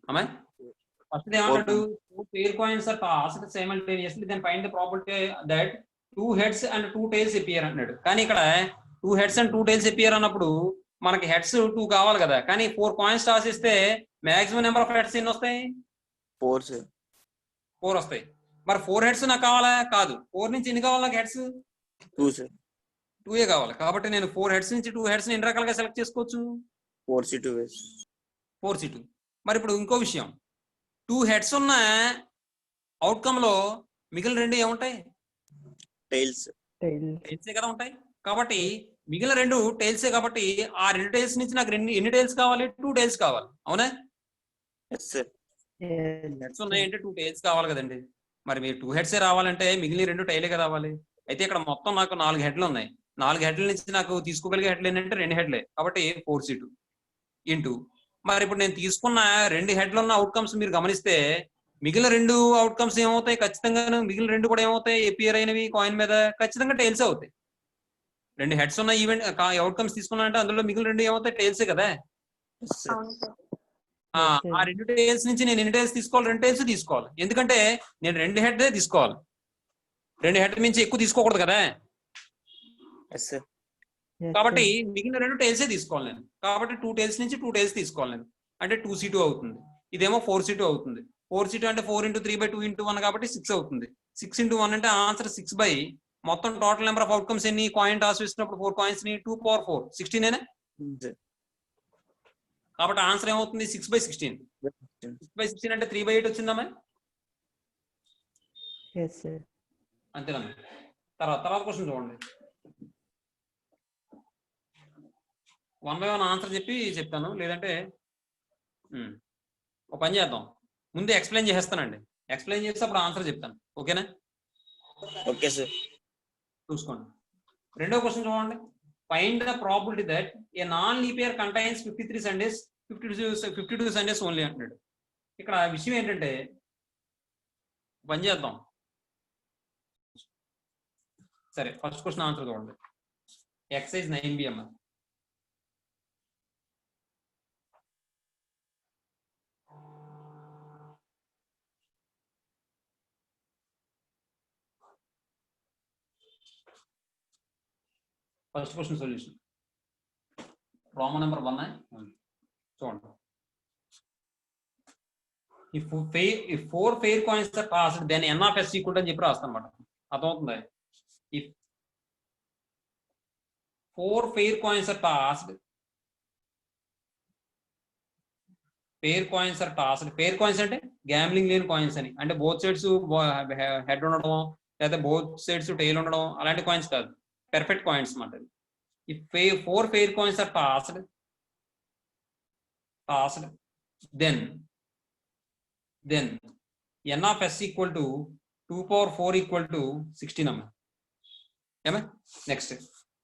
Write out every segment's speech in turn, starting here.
am I? First ఏమన్నాడు, two pair coins are tossed simultaneously, then find the probability that two heads and two tails appear అన్నాడు. కానీ ఇక్కడ two heads and two tails appear అన్నప్పుడు మనకి heads 2 కావాలి కదా, కానీ 4 కాయిన్స్ టాస్ ఇస్తే మాక్సిమం నెంబర్ ఆఫ్ హెడ్స్ ఎన్ని వస్తాయి? 4 వస్తాయి. మరి 4 హెడ్స్ నాకు కావాలా? కాదు. 4 నుంచి ఎన్ని కావాలి నాకు హెడ్స్? 2 కావాలి. కాబట్టి నేను 4 హెడ్స్ నుంచి 2 హెడ్స్ ఎన్ని రకాలుగా సెలెక్ట్ చేసుకోవచ్చు? 4C2. మరి ఇప్పుడు ఇంకో విషయం, 2 హెడ్స్ ఉన్న అవుట్కమ్ లో మిగిలిన 2 ఏముంటాయి? టైల్సే కదా ఉంటాయి. కాబట్టి మిగిలిన 2 టైల్సే. కాబట్టి ఆ 2 టైల్స్ నుంచి నాకు ఎన్ని టైల్స్ కావాలి? 2 టైల్స్ కావాలి. అవునా? హెడ్స్ ఉన్నాయంటే 2 టైల్స్ కావాలి కదండి. మరి మీరు 2 హెడ్సే రావాలంటే మిగిలిన 2 టైలే కదా రావాలి. అయితే ఇక్కడ మొత్తం నాకు 4 హెడ్లు ఉన్నాయి. 4 హెడ్ల నుంచి నాకు తీసుకోగలిగే హెడ్లు ఏంటంటే 2 హెడ్లే. కాబట్టి 4C2 ఇంటూ, మరి ఇప్పుడు నేను తీసుకున్న 2 హెడ్లు ఉన్న అవుట్కమ్స్ మీరు గమనిస్తే మిగిలిన 2 అవుట్కమ్స్ ఏమవుతాయి? ఖచ్చితంగా మిగిలిన 2 కూడా ఏమవుతాయి? ఎపియర్ అయినవి కాయిన్ మీద ఖచ్చితంగా టైల్స్ అవుతాయి. 2 హెడ్స్ ఉన్న ఈవెంట్ అవుట్కమ్స్ తీసుకున్నానంటే అందులో మిగిలిన 2 ఏమవుతాయి? టైల్సే కదా. ఆ 2 టైల్స్ నుంచి నేను ఎన్ని టైల్స్ తీసుకోవాలి? 2 టైల్స్ తీసుకోవాలి. ఎందుకంటే నేను 2 హెడ్ తీసుకోవాలి. 2 హెడ్ నుంచి ఎక్కువ తీసుకోకూడదు కదా. కాబట్టి మిగిలిన 2 టైల్సే తీసుకోవాలి నేను. కాబట్టి 2 టైల్స్ నుంచి 2 టైల్స్ తీసుకోవాలి నేను. అంటే 2C2 అవుతుంది. ఇదేమో 4C2 అవుతుంది. 4C2 అంటే 4 × 3/2 × 1 కాబట్టి 6 అవుతుంది. 6 × 1 అంటే ఆన్సర్ 6 మొత్తం టోటల్ నెంబర్ ఆఫ్ అవుట్కమ్స్ ఎన్ని? కాయిన్ టాస్ వేసినప్పుడు 4 కాయిన్స్ ని 2^4 16 కాబట్టి ఆన్సర్ ఏమవుతుంది? 6/16. 6/16 అంటే 3/8 వచ్చిందమ్మా. అంతేనా? తర్వాత క్వశ్చన్ చూడండి. 1 by 1 ఆన్సర్ చెప్పి చెప్తాను, లేదంటే ఒక పని చేద్దాం, ముందే ఎక్స్ప్లెయిన్ చేసేస్తానండి. ఎక్స్ప్లెయిన్ చేస్తే అప్పుడు ఆన్సర్ చెప్తాను. ఓకేనా? Okay sir. చూసుకోండి. రెండో క్వశ్చన్ చూడండి. Find the probability that A non leap year contains 53 Sundays 52 Sundays only అంటున్నాడు. ఇక్కడ విషయం ఏంటంటే పని చేద్దాం. సరే, ఫస్ట్ క్వశ్చన్ ఆన్సర్ చూడండి. ఎక్సైజ్ 9B అమ్మ. First question solution problem number 1 చూడండి. if 4 fair coins are tossed then n of s equal అని చెప్పి రాస్తాను అన్నమాట. అర్థమవుతుందా? if 4 fair coins are tossed, fair coins అంటే గ్యాంబ్లింగ్ లేని కాయిన్స్ అని, అంటే బోత్ సైడ్స్ హెడ్ ఉండడం లేదా బోత్ సైడ్స్ టైల్ ఉండడం అలాంటి కాయిన్స్ కాదు, పెర్ఫెక్ట్ కాయిన్స్ అన్నమాట. if 4 fair coins are tossed then n of s equal to 2^4 equal to 16 అమ్మ. ఏమా? నెక్స్ట్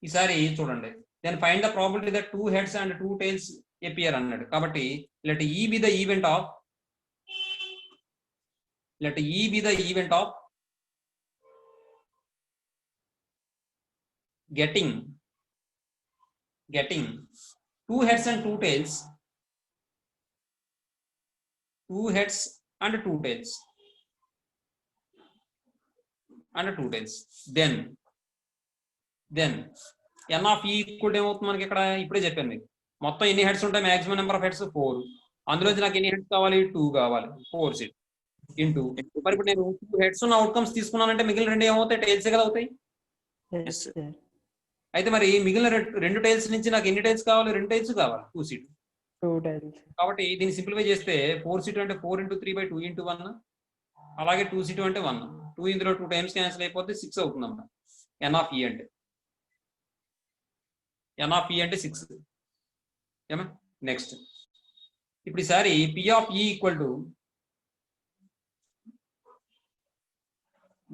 ఈసారి చూడండి. Then find the probability that 2 heads and 2 tails appear అన్నాడు. కాబట్టి let E be the event of getting 2 heads and 2 tails, 2 heads and 2 tails then n of e equal ఏమవుతుంది మనకి? ఇక్కడ ఇప్పుడే చెప్పాను మీకు, మొత్తం ఎన్ని హెడ్స్ ఉంటాయి? Maximum number of heads 4. అందులో నాకు ఎన్ని హెడ్స్ కావాలి? 2 కావాలి. 4C ఇంటూ, మరి ఇప్పుడు నేను 2 హెడ్స్ ఉన్న అవుట్కమ్స్ తీసుకున్నానంటే మిగిలిన 2 ఏమవుతాయి? టైల్సే కదా అవుతాయి. అయితే మరి మిగిలిన 2 టైల్స్ నుంచి నాకు ఎన్ని టైల్స్ కావాలి? 2 టైల్స్ కావాలి. 2C2. కాబట్టి దీన్ని సింప్లిఫై చేస్తే 4C2 అంటే 4 × 3/2 × 1, అలాగే 2C2 అంటే 1. 2 ఇందులో 2 టైమ్స్ క్యాన్సిల్ అయిపోతే 6 అవుతుంది అన్నమాట. n of e అంటే 6. ఏమా? నెక్స్ట్ ఇప్పుడు ఈసారి P of E equal to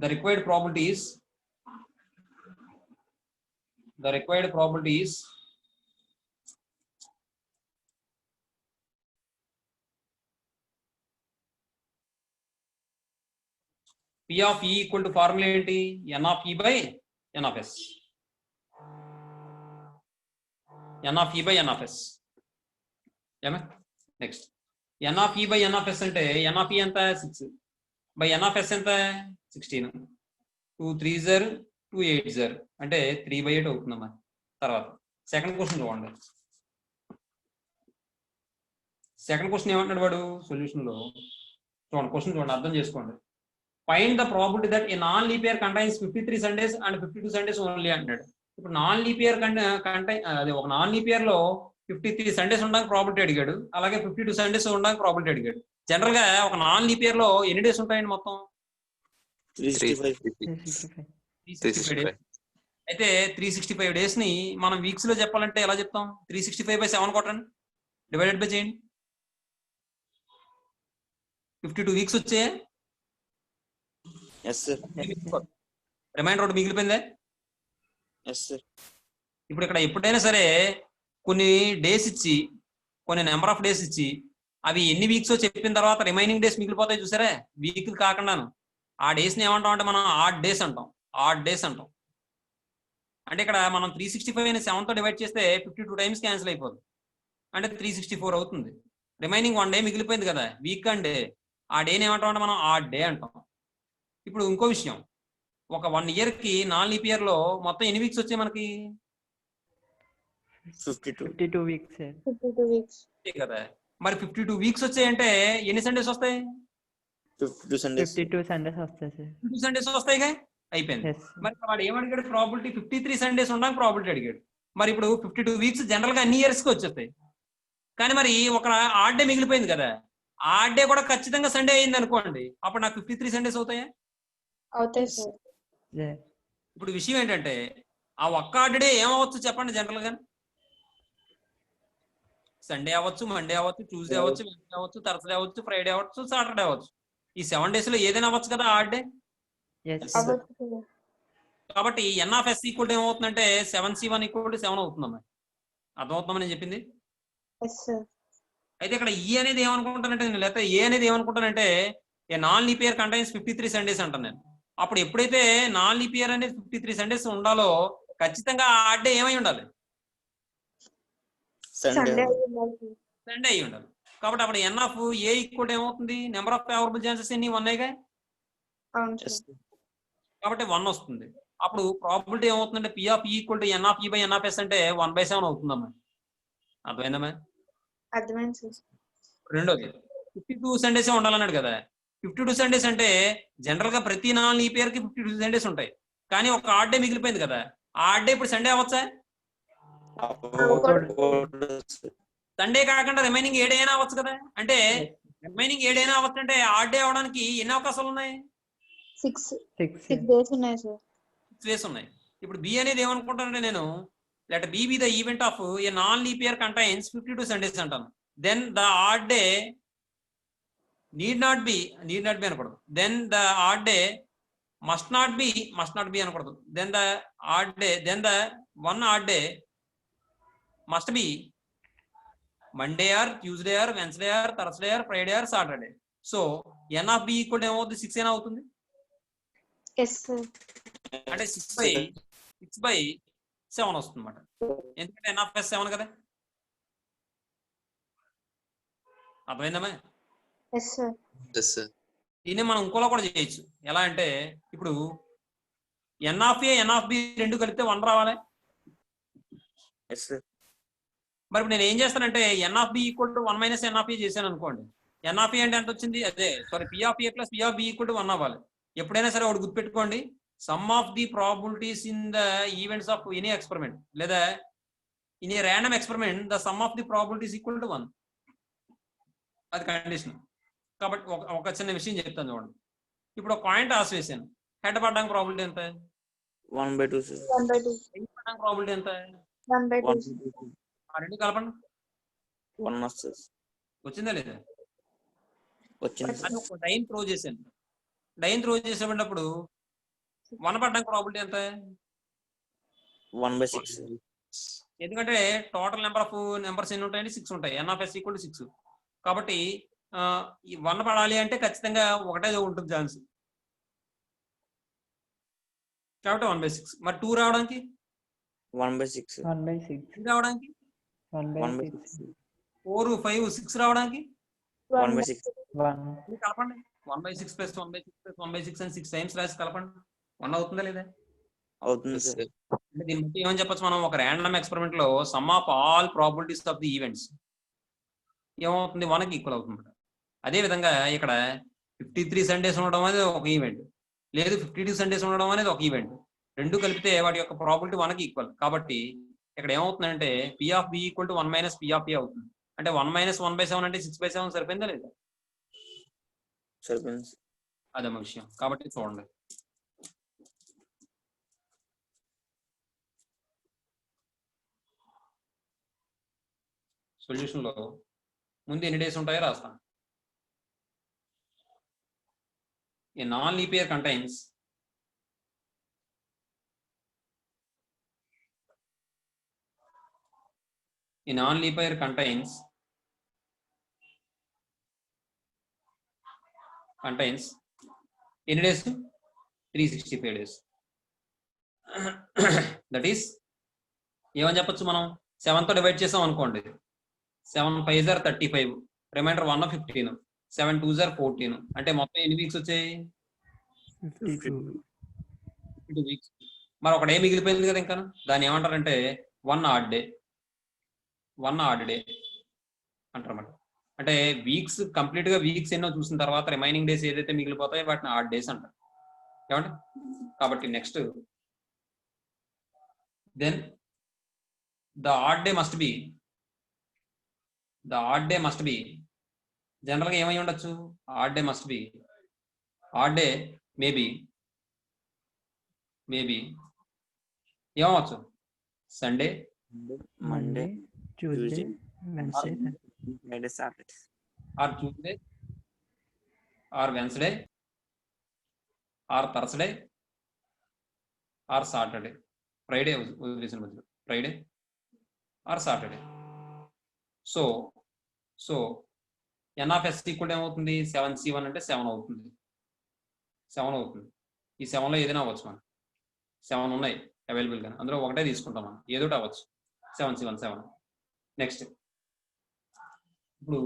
the required probability is P of E equal to formula ఏంటి? n of E by n of s. n of E by n of s. ఏమా? Next N of ఈ by N of S అంటే ఎన్ of ఈ ఎంత 6 by N of yes ఎంత 16. 2 3s 2 8s అంటే 3/8 అవుతుందమ్మా. తర్వాత సెకండ్ క్వశ్చన్ చూడండి. సెకండ్ క్వశ్చన్ ఏమంటున్నాడు వాడు సొల్యూషన్ లో? చూడండి క్వశ్చన్ చూడండి, అర్థం చేసుకోండి. Find the probability that A non leap year contains 53 Sundays and 52 Sundays only అంటున్నాడు. ఇప్పుడు నాన్ లీప్ ఇయర్ అదే ఒక నాన్ లీప్ ఇయర్ లో 53 సండేస్ ఉండడానికి ప్రాబిలిటీ అడిగాడు, అలాగే 52 సండేస్ ఉండడానికి ప్రాబిలిటీ అడిగాడు. జనరల్ గా ఒక నాన్ లీప్ ఇయర్ లో ఎన్ని డేస్ ఉంటాయండి మొత్తం? 365 డేస్. అయితే 365 డేస్ ని మనం వీక్స్ లో చెప్పాలంటే ఎలా చెప్తాం? 365/7 కొట్టండి, డివైడెడ్ బై చేయండి. 52 వీక్స్ వచ్చే రిమైండర్ ఒకటి మిగిలిపోయిందే. ఇప్పుడు ఇక్కడ ఎప్పుడైనా సరే కొన్ని డేస్ ఇచ్చి కొన్ని నెంబర్ ఆఫ్ డేస్ ఇచ్చి అవి ఎన్ని వీక్స్ చెప్పిన తర్వాత రిమైనింగ్ డేస్ మిగిలిపోతాయి చూసారా, వీక్ కాకుండాను. ఆ డేస్ ని ఏమంటాం అంటే మనం ఆడ్ డేస్ అంటాం. అంటే ఇక్కడ మనం 365 7 తో డివైడ్ చేస్తే 52 టైమ్స్ క్యాన్సిల్ అయిపోతుంది, అంటే 364 అవుతుంది. రిమైనింగ్ 1 డే మిగిలిపోయింది కదా, వీక్ అండ్ ఆ డేని ఏమంటాం అంటే మనం ఆడ్ డే అంటాం. ఇప్పుడు ఇంకో విషయం, ఒక 1 ఇయర్ కి నాన్ లీప్ ఇయర్ లో మొత్తం ఎన్ని వీక్స్ వచ్చాయి మనకి? 52 వీక్స్ కదా. మరి 52 వీక్స్ వచ్చాయంటే ఎన్ని సండేస్ వస్తాయి? 52 సండేస్ వస్తాయి సార్. 52 సండేస్ వస్తాయిగా, అయిపోయింది. మరి వాడు ఏమడిగాడు? ప్రాబిలిటీ 53 సండేస్ ఉండడానికి ప్రాబిలిటీ అడిగాడు. మరి ఇప్పుడు 52 వీక్స్ జనరల్ గా అన్ని ఇయర్స్ కి వచ్చేస్తాయి, కానీ మరి ఒక ఆడ్ డే మిగిలిపోయింది కదా, ఆడ్ డే కూడా ఖచ్చితంగా సండే అయింది అనుకోండి, అప్పుడు నాకు 53 సండేస్ అవుతాయా? అవుతాయి సార్. ఇప్పుడు విషయం ఏంటంటే ఆ ఒక్క ఆడ్ డే ఏమవచ్చు చెప్పండి? జనరల్ గా సండే అవ్వచ్చు, మండే అవ్వచ్చు, ట్యూస్డే అవ్వచ్చు, వెన్స్డే అవ్వచ్చు, థర్స్డే అవ్వచ్చు, ఫ్రైడే అవ్వచ్చు, సాటర్డే అవ్వచ్చు. ఈ 7 days లో ఏదైనా అవ్వచ్చు కదా ఆడ్ డే. కాబట్టి ఎన్ ఆఫ్ ఎస్ ఈక్వల్ ఏమవుతుందంటే 7c1 = 7 అవుతుందమ్మా. అర్థమవుతుందని నేను చెప్పింది. అయితే ఇక్కడ ఈ అనేది ఏమనుకుంటానంటే నేను, లేకపోతే ఏ అనేది ఏమనుకుంటానంటే a non leap year contains 53 Sundays అంటాను నేను. అప్పుడు ఎప్పుడైతే నాన్ లీప్ ఇయర్ అనేది 53 సండేస్ ఉండాలో ఖచ్చితంగా ఆడ్ డే ఏమై ఉండాలి? సండే అయి ఉండాలి. కాబట్టి అప్పుడు ఎన్ ఆఫ్ ఏ ఈక్వల్ ఏమవుతుంది? నెంబర్ ఆఫ్ ఫేవరబుల్ ఛాన్సెస్ ఎన్ని? 1 కాబట్టి 1 వస్తుంది. అప్పుడు ప్రాబిలిటీ ఏమవుతుందంటే పి ఆఫ్ ఈ ఈక్వల్ టు ఎన్ ఆఫ్ ఈ బై ఎన్ ఆఫ్ ఎస్ అంటే 1/7 అవుతుందమ్మా. అర్థమైందమ్మా? అర్థమైంది. రెండోది 52 సండేస్ ఉండాలన్నాడు కదా. 52 సండేస్ అంటే జనరల్ గా ప్రతి నాన్ లీప్ ఇయర్ కి 52 సండేస్ ఉంటాయి, కానీ ఒక ఆడ్ డే మిగిలిపోయింది కదా, ఆ ఆడ్ డే ఇప్పుడు సండే అవ్వచ్చా? సండే కాకుండా రిమైనింగ్ 7 అయినా అవ్వచ్చు కదా. అంటే రిమైనింగ్ 7 అయినా అవ్వచ్చు అంటే ఆడ్ డే అవడానికి ఎన్ని అవకాశాలు ఉన్నాయి? 6 డేస్ ఉన్నాయి సార్. 6 డేస్ ఉన్నాయి. ఇప్పుడు బి అనేది ఏమనుకుంటానంటే నేను, let B be the event of a non leap year contains 52 Sundays అంటాను. Then the odd day need not be అనకూడదు. Then the odd day must not be అనకూడదు. Then the one odd day must be Monday or Tuesday or Wednesday or Thursday or Friday or Saturday. So n of B equal ఏమవుతుంది? 6 అయినా అవుతుంది. అంటే 6/7 వస్తుంది అన్నమాట. ఎందుకంటే ఎన్ of yes 7 కదా. అర్థమైందమ్మా? దీన్ని మనం ఇంకోలా కూడా చేయొచ్చు. ఎలా అంటే ఇప్పుడు n of A n of B రెండు కలిపితే 1 రావాలి. మరి ఇప్పుడు నేను ఏం చేస్తానంటే n of B equal to 1 - n of A చేశాను అనుకోండి. ఎన్ ఆఫ్ ఏ అంటే ఎంత వచ్చింది? అదే sorry P of A plus P of B equal to 1 అవ్వాలి. ఎప్పుడైనా సరే ఒకటి గుర్తుపెట్టుకోండి, sum of the probabilities in the events of any experiment లేదా in a random experiment the sum of the probabilities equal to 1. అది condition. కాబట్టి ఒక చిన్న విషయం చెప్తాను చూడండి. ఇప్పుడు ఒక కాయిన్ టాస్ వేసాను, హెడ్ పడడానికి ప్రాబిలిటీ ఎంత? 1/2 పడడానికి ప్రాబిలిటీ ఎంత? 1/2. ఆ రెండు కలపండి. 1 వస్తుంది. వచ్చిందా లేదా? వచ్చింది. అది ఒక డైన్ త్రో చేశాను. డైన్ త్రో చేసేటప్పుడు 1 పడడానికి ప్రాబిలిటీ ఎంత? 1/6. ఎందుకంటే టోటల్ నెంబర్ ఆఫ్ నెంబర్స్ ఎన్ని ఉంటాయండి? 6 ఉంటాయి. ఎన్ ఆఫ్ ఎస్ ఈక్వల్ టు 6. కాబట్టి ఈ 1 పడాలి అంటే ఖచ్చితంగా ఒకటే ఉంటుంది ఛాన్స్. కాబట్టి 1/6. మరి 2 రావడానికి 1/6. 3 రావడానికి 1/6. 4 5 6 రావడానికి 1 by 6. కలపండి 1/6 ప్లస్ 1/6 ప్లస్ 1/6 అని 6 టైమ్స్ రాసి కలపండి 1 అవుతుందా లేదా? అవుతుంది Yes, సార్. sir. అంటే దీన్ని బట్టి ఏమని చెప్పొచ్చు మనం, ఒక ర్యాండమ్ ఎక్స్పెరిమెంట్ లో some of all probabilities of the events ఏమవుతుంది, 1కి ఈక్వల్ అవుతుంది. అదే విధంగా ఇక్కడ 53 సండేస్ ఉండడం అనేది ఒక ఈవెంట్, లేదు 52 సండేస్ ఉండడం అనేది ఒక ఈవెంట్. రెండు కలిపితే వాటి యొక్క ప్రాబిలిటీ 1కి ఈక్వల్. కాబట్టి ఇక్కడ ఏమవుతుందంటే P of B equal to 1 minus P of A అవుతుంది. అంటే 1 మైనస్ 1/7 అంటే 6/7 సరిపోయిందా లేదా? సరిపోయింది. అదే విషయం. కాబట్టి చూడండి, సొల్యూషన్ లో ముందు ఎన్ని డేస్ ఉంటాయో రాస్తాను. A non-leap year contains ఎన్ని డేస్? 365 డేస్. దట్ ఈస్ ఏమని చెప్పొచ్చు మనం, 7తో డివైడ్ చేసాం అనుకోండి, 7 5 ఆర్ 35, రిమైండర్ 1 15, 7 2 ఆర్ 14, అంటే మొత్తం ఎన్ని వీక్స్ వచ్చాయి? 52 వీక్స్. మరి ఒక డే మిగిలిపోయింది కదా ఇంకా, దాన్ని ఏమంటారంటే 1 odd day అంటారన్నమాట. అంటే వీక్స్ కంప్లీట్ గా వీక్స్ ఎన్నో చూసిన తర్వాత రిమైనింగ్ డేస్ ఏదైతే మిగిలిపోతాయో వాటిని ఆడ్ డేస్ అంటారు. ఏమంటే కాబట్టి next then the odd day must be general గా ఏమై ఉండొచ్చు? ఆడ్ డే మేబీ ఏమవచ్చు? Sunday, Monday, Tuesday, Wednesday, Friday, Saturday. Or Tuesday, or Wednesday, or Thursday, or Saturday. Friday వదిలేసిన మధ్యలో Friday or Saturday. So n of S equal ఏమవుతుంది? 7C1 అంటే 7 అవుతుంది. ఈ 7లో ఏదైనా అవ్వచ్చు. మనం 7 ఉన్నాయి అవైలబుల్ గా, అందులో ఒకటే తీసుకుంటాం మనం, ఏదోటి అవ్వచ్చు. 7C1 7. నెక్స్ట్ ఇప్పుడు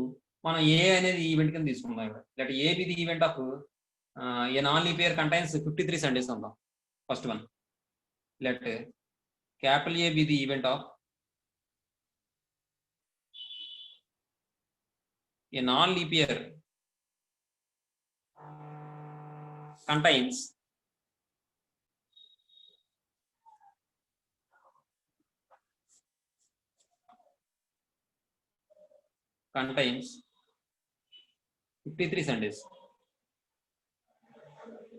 మనం ఏ అనేది ఈవెంట్ కింద తీసుకుందాం. ఇక్కడ let A be the event of a non leap year contains 53 Sundays అందాం. First one, let capital A be the event of a non-leap year contains 53 Sundays.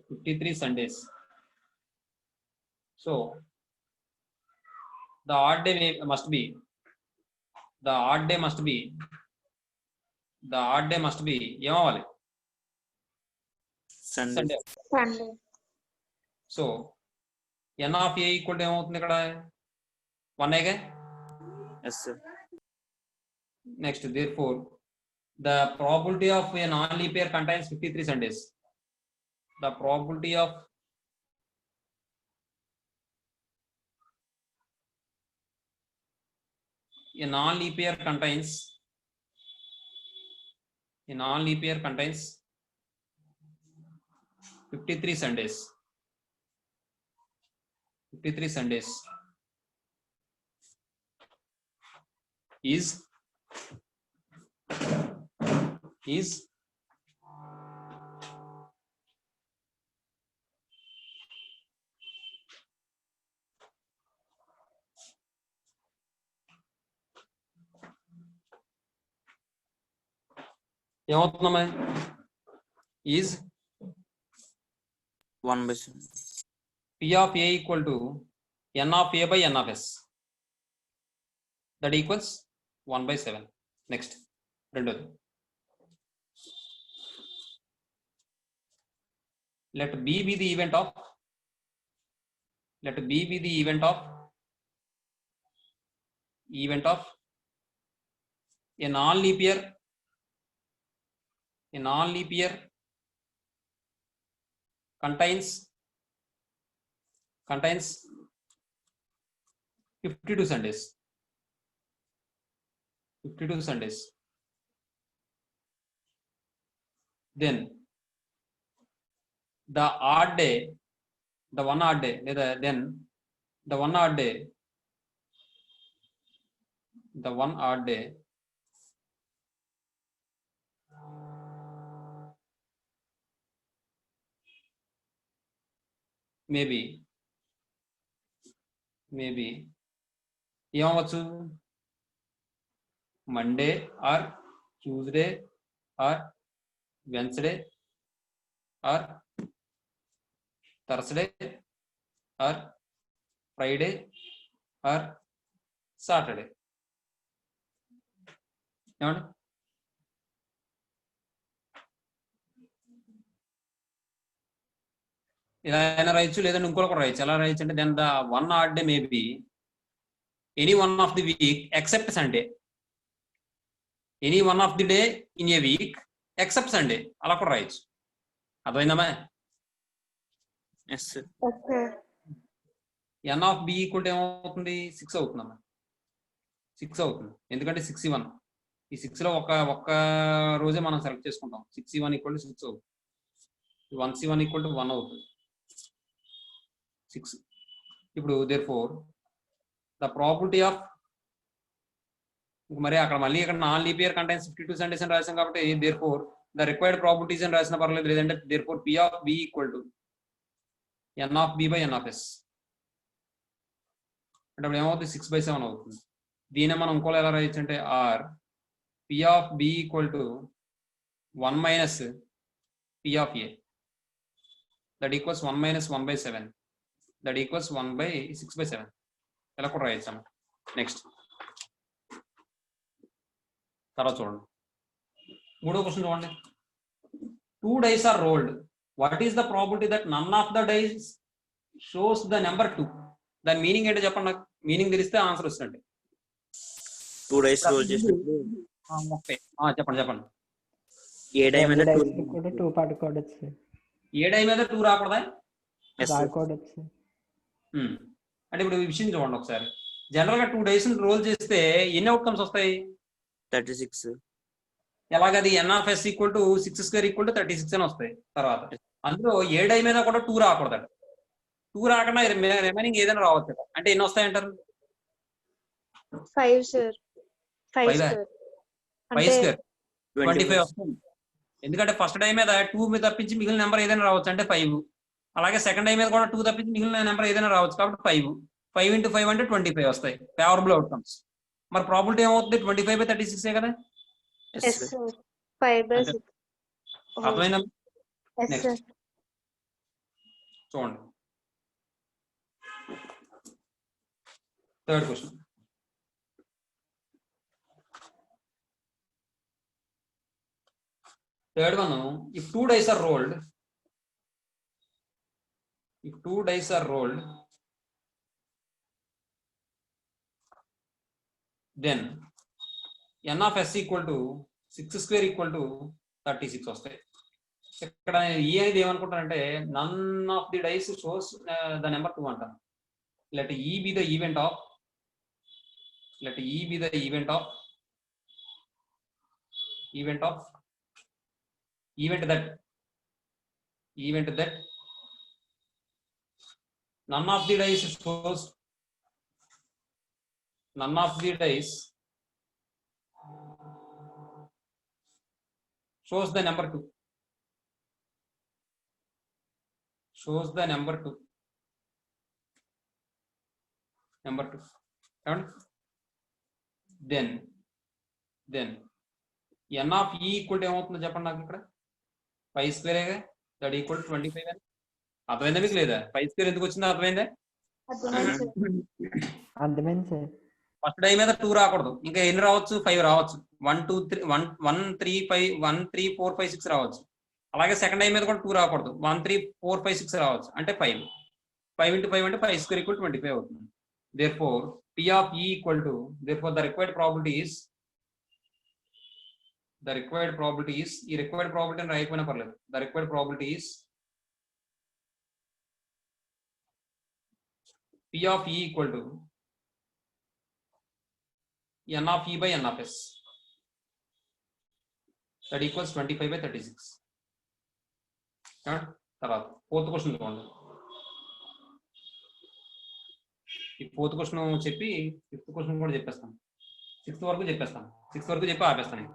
53 Sundays. So the odd day must be ఏమవ్వాలి? Sunday. Sunday. So n of A equal ఏమవుతుంది ఇక్కడ? 1 గా. Yes sir. Next therefore the probability of a non-leap year contains 53 Sundays. The probability of a non-leap year contains 53 Sundays. 53 Sundays is ఏమవుతుందమ్మా? Is 1/7. P of A equal to N of A by N of S. That equals 1/7. Next, రెండోది, let B be the event of a non-leap year contains 52 Sundays. 52 Sundays. then the odd day, the one odd day, then the one odd day, the one odd day maybe ఏమవచ్చు, Monday or Tuesday or Wednesday or Thursday or Friday or Saturday. ఏమండి ఇలా అయినా రాయొచ్చు, లేదంటే ఇంకోటి కూడా రాయొచ్చు. ఎలా రాయొచ్చు అంటే then the one odd day may be any one of the week except Sunday. Any one of the day in a week except Sunday, అలా కూడా రాయొచ్చు. అర్థమైందమ్మా? Yes sir. Okay. N of B equal ఏమవుతుంది, 6 అవుతుందమ్మా. 6 అవుతుంది, ఎందుకంటే 6C1. ఈ 6లో ఒక్క రోజే మనం సెలెక్ట్ చేసుకుంటాం. 6C1 ఈక్వల్ టు 6 అవుతుంది. 1C1 ఈక్వల్ టు 1 అవుతుంది. 6. ఇప్పుడు therefore the probability of, మరి అక్కడ మళ్ళీ ఇక్కడ non leap year contains 52 Sundays అని రాసాం కాబట్టి therefore the required probabilities అని రాసిన పర్లేదు, లేదంటే therefore P of B equal to N of B by N of S. అంటే అప్పుడు ఏమవుతుంది, 6/7 అవుతుంది. దీన్ని మనం ఇంకోలా ఎలా రాయొచ్చు అంటే R P of B equal to 1 minus P of A, that equals 1 minus 1/7, that equals 1/6/7. ఎలా కూడా రాయొచ్చు. నెక్స్ట్ తర్వాత చూడండి, మూడో క్వశ్చన్ చూడండి. 2 dice are rolled. What is the probability that none of the dice shows the number 2? దాని meaning ఏంటో చెప్పండి నాకు. మీనింగ్ తెలిస్తే ఆన్సర్ వస్తుంది. 2 డైస్ రోల్ చేసినప్పుడు చెప్పండి. ఏ డై మీద 2 పడుకోవచ్చు. ఏ డై మీద 2 రాకూడదా? రాకూడదు. అంటే ఇప్పుడు ఈ విషయం చూడండి ఒకసారి. జనరల్ గా 2 డైస్ రోల్ చేస్తే ఎన్ని అవుట్కమ్స్ వస్తాయి? 36. ఎలాగది n of S equal to 6² equal to 36 అని వస్తాయి. తర్వాత అందులో ఏ డై మీద కూడా 2 రాకూడదు. 2 రాకుండా రిమైనింగ్ ఏదైనా రావచ్చు. అంటే ఎన్ని వస్తాయంటారు? 5 సార్. 5 5 సార్. 5 అంటే స్క్వేర్ 25 వస్తుంది. ఎందుకంటే ఫస్ట్ డై మీద 2 మీద తప్పించి మిగిలిన నెంబర్ ఏదైనా రావచ్చు, అంటే 5. అలాగే సెకండ్ డై మీద కూడా 2 తప్పించి మిగిలిన నెంబర్ ఏదైనా రావచ్చు, కాబట్టి 5. 5 × 5 అంటే 25 వస్తాయి ఫేవరబుల్ అవుట్కమ్స్. మరి ప్రాబిలిటీ ఏమవుతుంది? 25/36 కదా. Yes sir. 5/6. అర్థమైందా? Yes next sir. చూడండి, third question. Third one, if 2 dice are rolled, then N of S equal to 6² equal to 36 వస్తాయి. ఇక్కడ ఈ అనేది ఏమనుకుంటానంటే none of the dice shows the number 2 అంటాను. let E be the event that none of the dice shows the number 2. Then N of E equal to ఏమవుతుందో చెప్పండి నాకు. ఇక్కడ 5² that equal to 25. అర్థమైందా మీకు? లేదా 5² ఎందుకు వచ్చిందో అర్థమైందా? అర్థమైంది సార్. ఫస్ట్ డై మీద 2 రాకూడదు, ఇంకా ఎన్ని రావచ్చు? 5 రావచ్చు. 1 2 3 1 3 5 1 3 4 5 6 రావచ్చు. అలాగే సెకండ్ డై మీద కూడా 2 రాకూడదు, 1 3 4 5 6 రావచ్చు, అంటే 5. 5 × 5 అంటే 5² equal to 25 అవుతుంది. therefore P of E equal to, therefore the required probability is ఈ required probability అని రాయకపోయినా పర్లేదు. the required probability is P of E equal to N of E by N of S, that equals 25/36. తర్వాత fourth question చూడండి. ఈ fourth question చెప్పి fifth question కూడా చెప్పేస్తాను. Sixth వరకు చెప్పేస్తాను. సిక్స్త్ వరకు చెప్పి ఆపేస్తాను.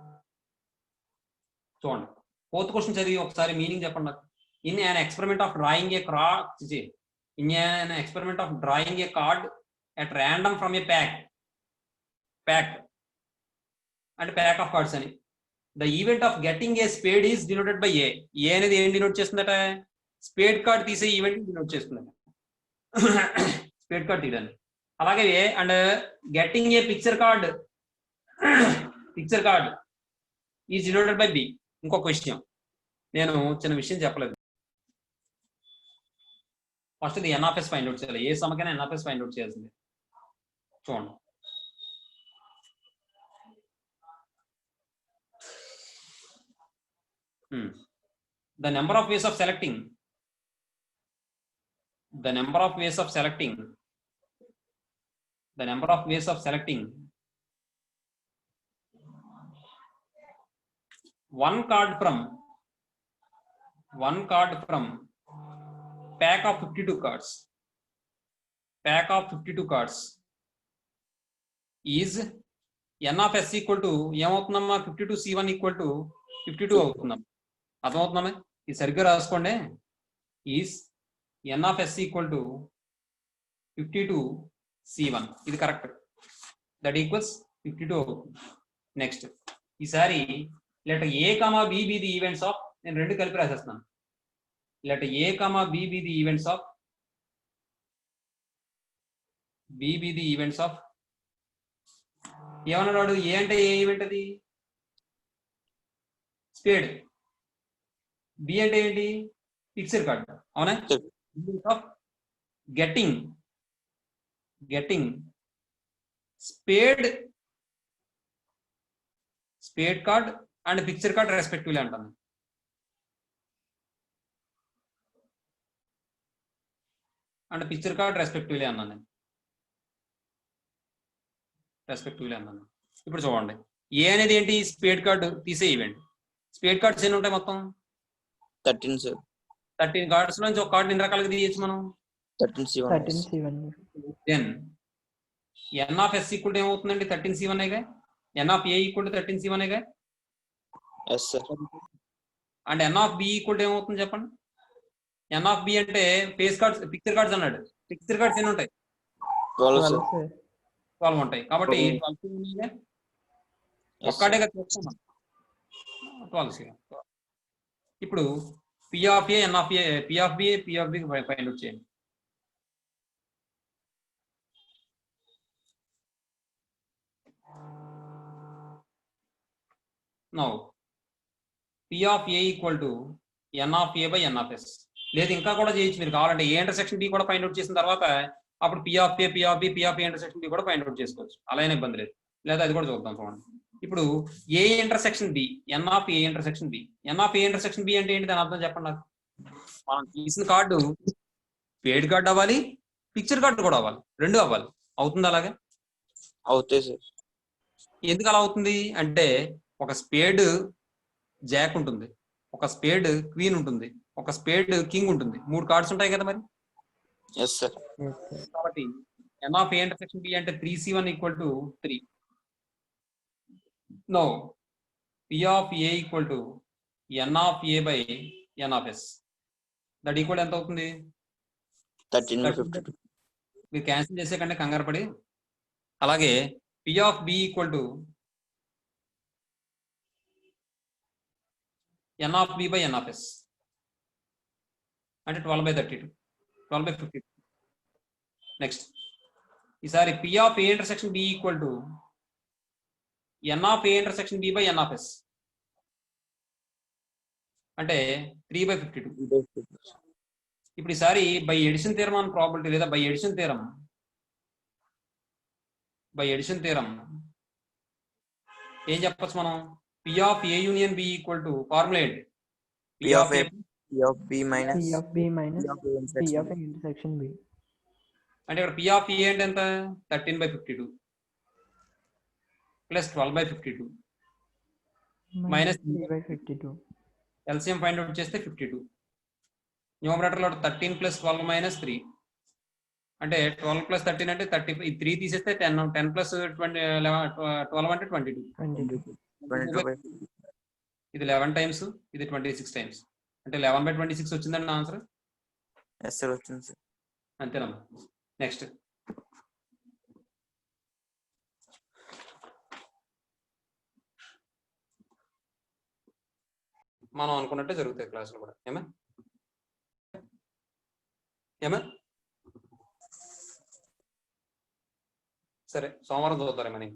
చూడండి ఫోర్త్ క్వశ్చన్ చదివి ఒకసారి మీనింగ్ చెప్పండి నాకు. In an experiment of drawing a card at random from a pack and pack of cards అని. The event of getting a spade is denoted by A. A అనేది ఏం డినోట్ చేస్తుందట? Spade card తీసే event denote చేస్తుందట. Spade card తీయడానికి. అలాగే and getting a picture card is denoted by B. ఇంకొక విషయం, నేను చిన్న విషయం చెప్పలేదు. ఫస్ట్ ఇది ఎన్ఆఫ్ఎస్ ఫైండ్ అవుట్ చేయాలి. ఏ సమకైనా ఎన్ఆఫ్ఎస్ ఫైండ్ అవుట్ చేయాల్సింది. చూడండి the number of ways of selecting one card from pack of 52 cards is n of s equal to ఏమవుతుందమ్మా 52c1 equal to 52 అవుతుందమ్మా. అర్థమవుతుందమ్మా? ఇది సరిగ్గా రాసుకోండి. Is n of s equal to 52c1. ఇది correct. That equals 52 అవుతుంది. Next ఈసారి letter A comma B be the events of, నేను రెండు కలిపి రాసేస్తున్నాను. Letter A comma B be the events of ఏమన్నాడు? ఏ అంటే ఏ ఈవెంట్ అది? స్పేడ్. బి అంటే ఏంటి? Picture card. అవునా? Of getting spade card and picture card respectively అంటాను. అండ్ పిక్చర్ కార్డ్ రెస్పెక్టివ్లీ అన్నాను. ఇప్పుడు చూడండి, ఏ అనేది ఏంటి? స్పేడ్ కార్డు తీసే ఈవెంట్. స్పేడ్ కార్డ్స్ ఎన్ని ఉంటాయి మొత్తం? 13 సార్. 13 కార్డ్స్ నుంచి ఒక కార్డు ఎన్ని రకాలుగా తీయచ్చు మనం? 13c1. Then n of S equal ఏమవుతుందండి? 13c1 ఏగా. N of A equal to 13c1 ఏగా. Yes sir. And n of B equal ఏమవుతుంది చెప్పండి? ఎన్ ఆఫ్ బి అంటే పిక్చర్ కార్డ్స్ అన్నాడు. పిక్చర్ కార్డ్స్ ఎన్ని ఉంటాయి? 12 సార్. 12 ఉంటాయి. కాబట్టి 12 ఒక్కటే చూస్తున్నాం. 12. ఇప్పుడు P of A, n of A, P of B find out చేయండి. Now P of A equal to N of A by N of S. లేదు ఇంకా కూడా చేయొచ్చు మీరు కావాలంటే. ఏ ఇంటర్సెక్షన్ బి కూడా ఫైండ్ అవుట్ చేసిన తర్వాత అప్పుడు P of A, P of B, P of A intersection B కూడా ఫైండ్ అవుట్ చేసుకోవచ్చు. అలా అయినా ఇబ్బంది లేదు. లేదా అది కూడా చూద్దాం. చూడండి ఇప్పుడు A intersection B, n of A intersection B. N of A intersection B అంటే ఏంటి? దాని అర్థం చెప్పండి నాకు. మనం తీసిన కార్డు స్పేడ్ కార్డు అవ్వాలి, పిక్చర్ కార్డు కూడా అవ్వాలి, రెండు అవ్వాలి. అవుతుంది అలాగే? అవుతాయి సార్. ఎందుకు అలా అవుతుంది అంటే ఒక స్పేడ్ జాక్ ఉంటుంది, ఒక స్పేడ్ క్వీన్ ఉంటుంది, ఒక స్పేడ్ కింగ్ ఉంటుంది. 3 కార్డ్స్ ఉంటాయి కదా మరి. Yes sir. కాబట్టి n of A intersection B అంటే 3c1 equal to 3. No P of A equal to N of A by N of S. That equal ఎంత అవుతుంది? 13/52. మీరు క్యాన్సిల్ చేసే కంటే కంగారు పడి. అలాగే P of B equal to N of B by N of S అంటే 12/32, 12/52. Next ఈసారి P of A intersection B equal to N of A intersection B by N of S అంటే 3/52. ఇప్పుడు ఈసారి by addition theorem on probability లేదా by addition theorem ఏం చెప్పచ్చు మనం? P of A union B equal to formula ఏంటి? P of A, P of B minus P of B minus P of A P intersection of A intersection B. అంటే ఇక్కడ P of A అంటే ఎంత? 13/52 plus 12/52 minus 3/52. LCM find out చేస్తే 52. న్యూమరేటర్లో 13 + 12 - 3 అంటే 12 + 13 అంటే 30. ఈ 3 తీసేస్తే 10 10 + 20 12 అంటే 22. 22. 22 ఇది 11 టైమ్స్, ఇది 26 టైమ్స్. అంటే 11/26 వచ్చిందండి నా ఆన్సర్. ఎస్ సార్ వచ్చింది సార్. అంతేనమ్మా. నెక్స్ట్ మనం అనుకున్నట్టే జరుగుతాయి క్లాసులు కూడా. ఏమా సరే, సోమవారం చూద్దాం మరి.